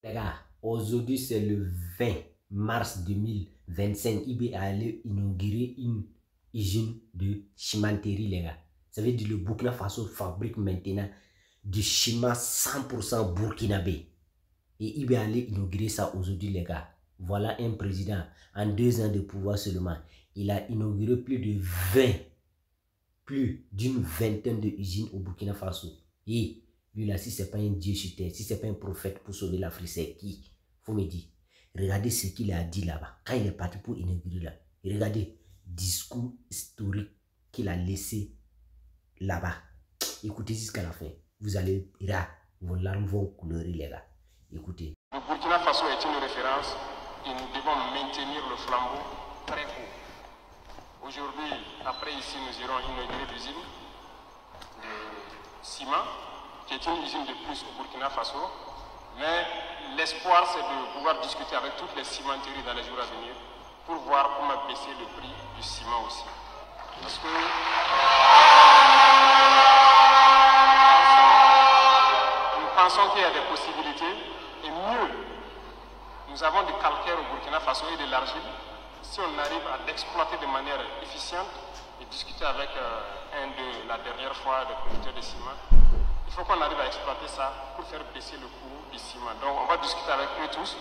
Les gars, aujourd'hui c'est le 20 mars 2025. IB est allé inaugurer une usine de cimenterie, les gars. Ça veut dire que le Burkina Faso fabrique maintenant du ciment 100% burkinabé. Et IB est allé inaugurer ça aujourd'hui, les gars. Voilà un président en 2 ans de pouvoir seulement. Il a inauguré plus d'une vingtaine d'usines au Burkina Faso. Et lui là, si ce n'est pas un dieu sur terre, si ce n'est pas un prophète pour sauver l'Afrique, c'est qui? Faut me dire. Regardez ce qu'il a dit là-bas. Quand il est parti pour inaugurer là. Et regardez, discours historique qu'il a laissé là-bas. Écoutez jusqu'à la fin. Vous allez, vos larmes vont couler, les gars. Écoutez. Le Burkina Faso est une référence et nous devons maintenir le flambeau très haut. Aujourd'hui, après ici, nous irons inaugurer l'usine de ciment, qui est une usine de plus au Burkina Faso. Mais l'espoir, c'est de pouvoir discuter avec toutes les cimenteries dans les jours à venir pour voir comment baisser le prix du ciment aussi. Parce que nous pensons qu'il y a des possibilités et mieux, nous avons du calcaire au Burkina Faso et de l'argile. Si on arrive à l'exploiter de manière efficiente et discuter avec la dernière fois des producteurs de ciment, il faut qu'on arrive à exploiter ça pour faire baisser le coût du ciment. Donc on va discuter avec eux tous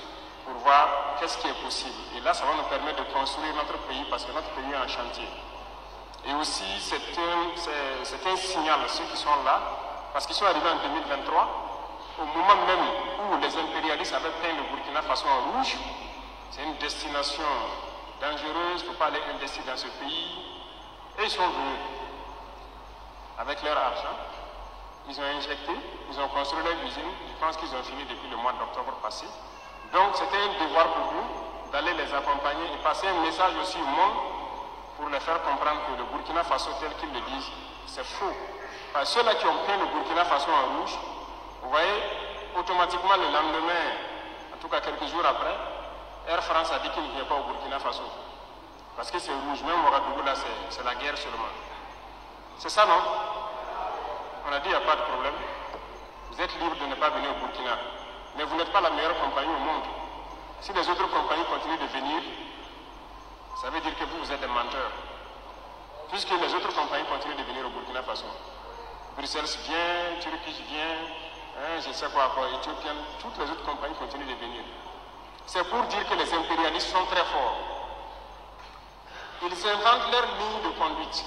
pour voir qu'est-ce qui est possible. Et là, ça va nous permettre de construire notre pays parce que notre pays est en chantier. Et aussi, c'est un signal à ceux qui sont là, parce qu'ils sont arrivés en 2023, au moment même où les impérialistes avaient peint le Burkina Faso en rouge. C'est une destination dangereuse, il ne faut pas aller investir dans ce pays. Et ils sont venus avec leur argent. Ils ont injecté, ils ont construit leur usine. Je pense qu'ils ont fini depuis le mois d'octobre passé. Donc c'était un devoir pour nous d'aller les accompagner et passer un message aussi au monde pour les faire comprendre que le Burkina Faso tel qu'ils le disent, c'est faux. Ceux-là qui ont peint le Burkina Faso en rouge, vous voyez, automatiquement le lendemain, en tout cas quelques jours après, Air France a dit qu'il ne vient pas au Burkina Faso. Parce que c'est rouge, même au Ouagadougou là, c'est la guerre seulement. C'est ça, non? On a dit il n'y a pas de problème. Vous êtes libre de ne pas venir au Burkina. Mais vous n'êtes pas la meilleure compagnie au monde. Si les autres compagnies continuent de venir, ça veut dire que vous êtes des menteurs. Puisque les autres compagnies continuent de venir au Burkina Faso. Bruxelles vient, Turquie vient, je ne sais quoi, Éthiopienne, toutes les autres compagnies continuent de venir. C'est pour dire que les impérialistes sont très forts. Ils inventent leur ligne de conduite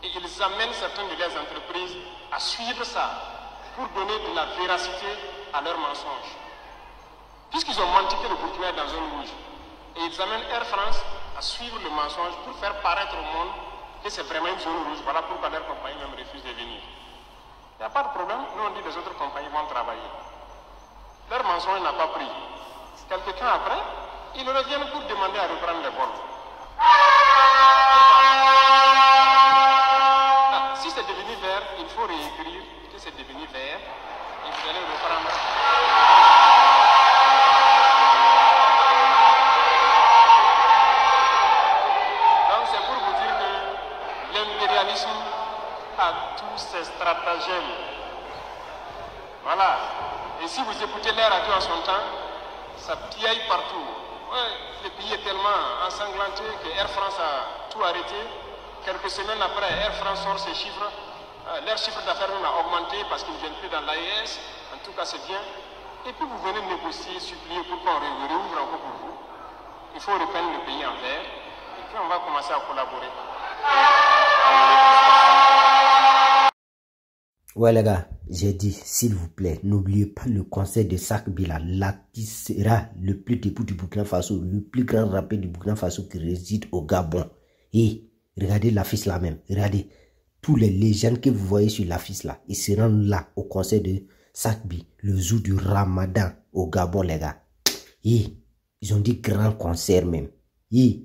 et ils amènent certaines de leurs entreprises à suivre ça pour donner de la véracité à leurs mensonges. Puisqu'ils ont menti que le Burkina est dans un rouge et ils amènent Air France à suivre le mensonge pour faire paraître au monde que c'est vraiment une zone rouge. Voilà pourquoi leur compagnie même refuse de venir. Il n'y a pas de problème. Nous on dit que les autres compagnies vont travailler. Leur mensonge n'a pas pris. Quelque temps après, ils reviennent pour demander à reprendre les vols. Si c'est devenu vert, il faut réécrire que c'est devenu vert et vous allez reprendre. Donc c'est pour vous dire que l'impérialisme a tous ses stratagèmes. Voilà. Et si vous écoutez les radios en son temps, ça piaille partout. Ouais, le pays est tellement ensanglanté que Air France a tout arrêté. Quelques semaines après, Air France sort ses chiffres. Leur chiffre d'affaires a augmenté parce qu'ils ne viennent plus dans l'AES. En tout cas, c'est bien. Et puis vous venez négocier, supplier pour qu'on réouvre encore pour vous. Il faut repeindre le pays en vert. Et puis on va commencer à collaborer. Ouais les gars, j'ai dit, s'il vous plaît, n'oubliez pas le concert de Sakbi là. L'artiste sera le plus debout du Burkina Faso, le plus grand rappeur du Burkina Faso qui réside au Gabon. Et regardez l'affiche là même, regardez. Tous les légendes que vous voyez sur l'affiche là, ils seront là au concert de Sakbi, le jour du Ramadan au Gabon les gars. Et ils ont dit grand concert même. Et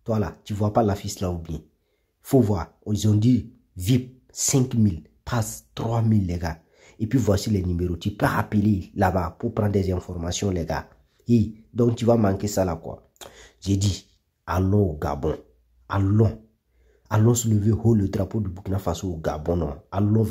toi là, tu vois pas l'affiche là ou bien? Faut voir, ils ont dit VIP 5000. Passe 3000 les gars. Et puis voici les numéros. Tu peux appeler là-bas pour prendre des informations les gars. Et donc tu vas manquer ça là quoi. J'ai dit, allons au Gabon. Allons soulever haut le drapeau du Burkina Faso au Gabon. Non. Allons